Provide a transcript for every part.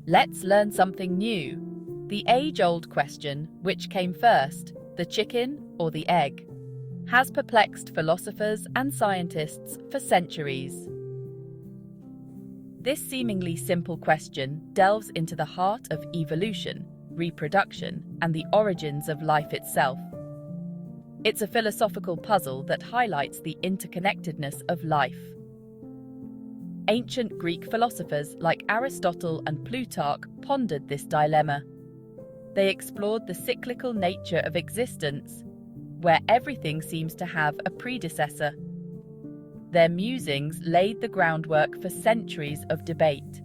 Let's learn something new. The age-old question, which came first, the chicken or the egg, has perplexed philosophers and scientists for centuries. This seemingly simple question delves into the heart of evolution, reproduction, and the origins of life itself. It's a philosophical puzzle that highlights the interconnectedness of life. Ancient Greek philosophers like Aristotle and Plutarch pondered this dilemma. They explored the cyclical nature of existence, where everything seems to have a predecessor. Their musings laid the groundwork for centuries of debate.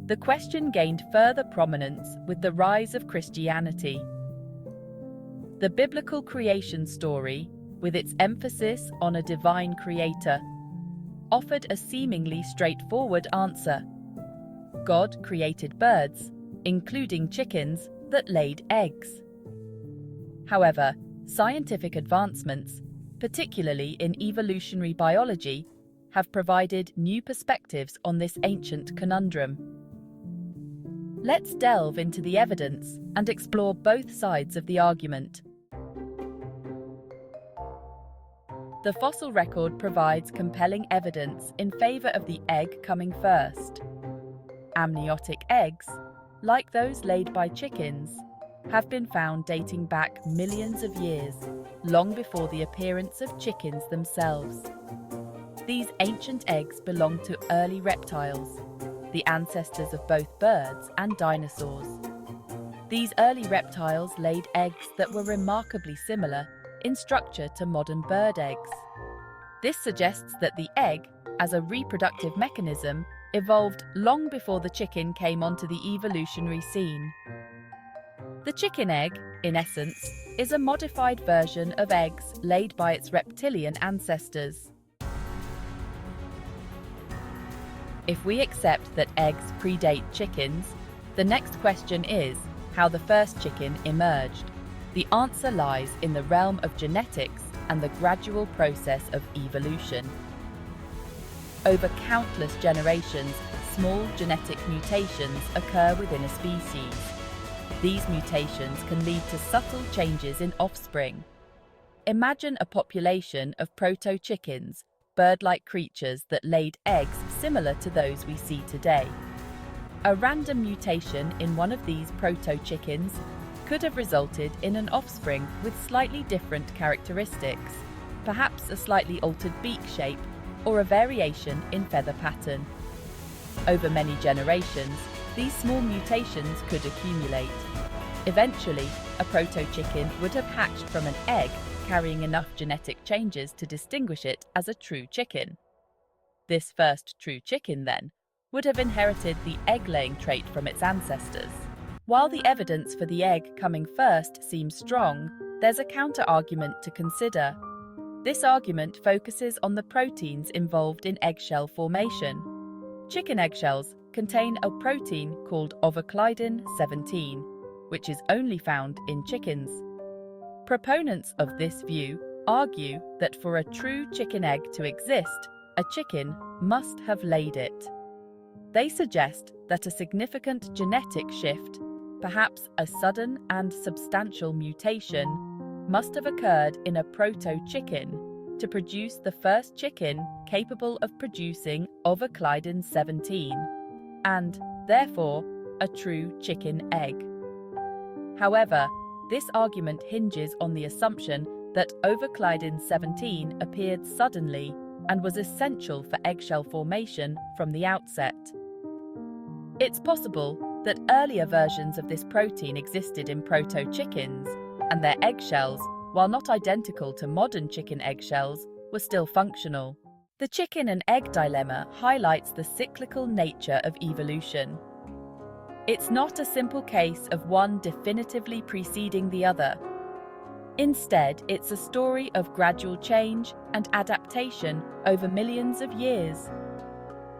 The question gained further prominence with the rise of Christianity. The biblical creation story, with its emphasis on a divine creator, offered a seemingly straightforward answer. God created birds, including chickens, that laid eggs. However, scientific advancements, particularly in evolutionary biology, have provided new perspectives on this ancient conundrum. Let's delve into the evidence and explore both sides of the argument. The fossil record provides compelling evidence in favor of the egg coming first. Amniotic eggs, like those laid by chickens, have been found dating back millions of years, long before the appearance of chickens themselves. These ancient eggs belong to early reptiles, the ancestors of both birds and dinosaurs. These early reptiles laid eggs that were remarkably similar in structure to modern bird eggs. This suggests that the egg, as a reproductive mechanism, evolved long before the chicken came onto the evolutionary scene. The chicken egg, in essence, is a modified version of eggs laid by its reptilian ancestors. If we accept that eggs predate chickens, the next question is how the first chicken emerged. The answer lies in the realm of genetics and the gradual process of evolution. Over countless generations, small genetic mutations occur within a species. These mutations can lead to subtle changes in offspring. Imagine a population of proto-chickens, bird-like creatures that laid eggs similar to those we see today. A random mutation in one of these proto-chickens could have resulted in an offspring with slightly different characteristics, perhaps a slightly altered beak shape or a variation in feather pattern. Over many generations, these small mutations could accumulate. Eventually, a proto-chicken would have hatched from an egg carrying enough genetic changes to distinguish it as a true chicken. This first true chicken, then, would have inherited the egg-laying trait from its ancestors. While the evidence for the egg coming first seems strong, there's a counter-argument to consider. This argument focuses on the proteins involved in eggshell formation. Chicken eggshells contain a protein called ovoclidin 17, which is only found in chickens. Proponents of this view argue that for a true chicken egg to exist, a chicken must have laid it. They suggest that a significant genetic shift, perhaps a sudden and substantial mutation, must have occurred in a proto-chicken to produce the first chicken capable of producing ovoclidin 17, and, therefore, a true chicken egg. However, this argument hinges on the assumption that ovoclidin 17 appeared suddenly and was essential for eggshell formation from the outset. It's possible that earlier versions of this protein existed in proto-chickens, and their eggshells, while not identical to modern chicken eggshells, were still functional. The chicken and egg dilemma highlights the cyclical nature of evolution. It's not a simple case of one definitively preceding the other. Instead, it's a story of gradual change and adaptation over millions of years.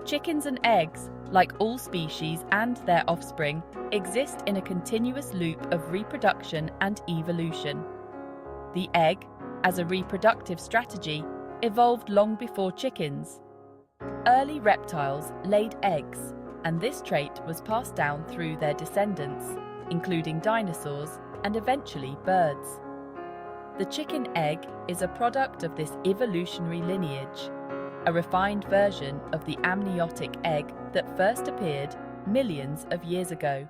Chickens and eggs, like all species and their offspring, exist in a continuous loop of reproduction and evolution. The egg, as a reproductive strategy, evolved long before chickens. Early reptiles laid eggs, and this trait was passed down through their descendants, including dinosaurs and eventually birds. The chicken egg is a product of this evolutionary lineage, a refined version of the amniotic egg that first appeared millions of years ago.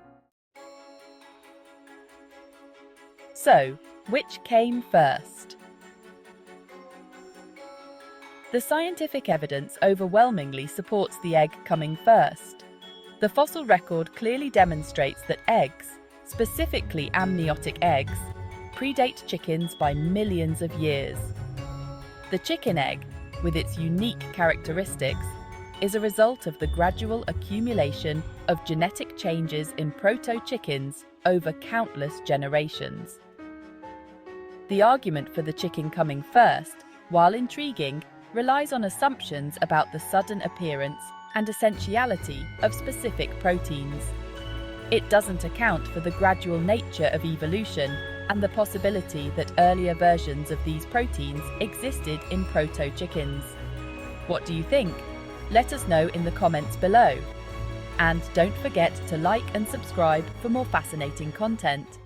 So, which came first? The scientific evidence overwhelmingly supports the egg coming first. The fossil record clearly demonstrates that eggs, specifically amniotic eggs, predate chickens by millions of years. The chicken egg, with its unique characteristics, is a result of the gradual accumulation of genetic changes in proto-chickens over countless generations. The argument for the chicken coming first, while intriguing, relies on assumptions about the sudden appearance and essentiality of specific proteins. It doesn't account for the gradual nature of evolution and the possibility that earlier versions of these proteins existed in proto-chickens. What do you think? Let us know in the comments below. And don't forget to like and subscribe for more fascinating content.